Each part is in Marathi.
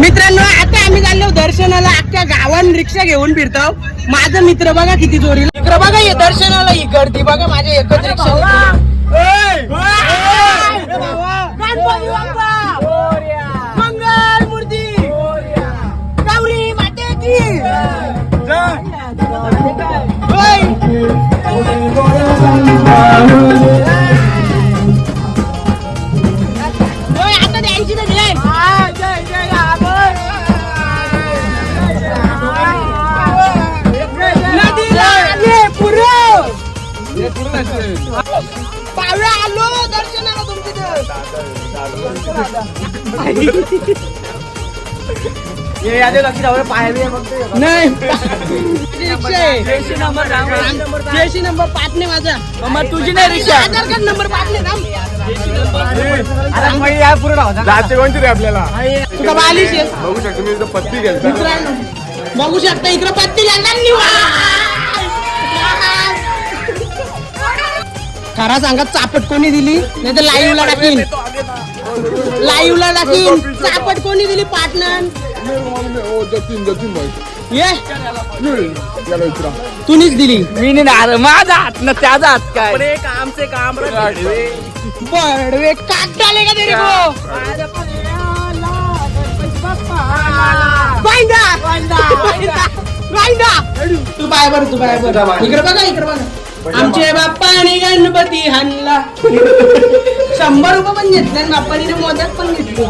मित्रांनो आता आम्ही चाललो दर्शनाला. अख्ख्या गावान रिक्षा घेऊन फिरतो. माझा मित्र बघा किती जोरी इकडे बघा. हे दर्शनाला ही गर्दी बघा. माझ्या एकच रिक्षा. मंगल मूर्ती गौरी माते की आता द्यायची ना दिलाय. पावळे आलो दर्शनाला तुमच्या नाही. जेशी नंबर 5 ने माझा नंबर. तुझी नाही रिक्षा. आधार कार्ड नंबर 5 ने ना. जाते कोणती रे आपल्याला तुका बालिश आहे. बघू शकतो मी इथं पत्ती घ्यायला. मित्रांनो बघू शकता इकडे पत्ती घालतात. खरा सांगा चापट कोणी दिली नाही तर लाईव्हला टाकीन. लाईव्हला टाकीन. चापट कोणी दिली पाटणन. ये तूनीच दिली. मी नाही. माझा हात ना त्याचा हात काय काम से काम बडवे काट डाले का तेरे को. तू बाय बर. तू बाय बर. इकडे बघा. इकडे बघा. आमचे बाप्पाने गणपती हाणला. 100 रुपये पण घेतले. बाप्पाने मोदक पण घेतले.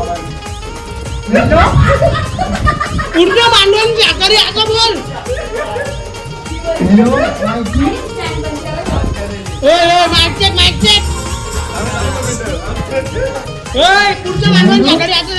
पूर्ण भांडवल व्यापारी असं बोल. Mike check. पुढचं भांडवल व्यापारी असं.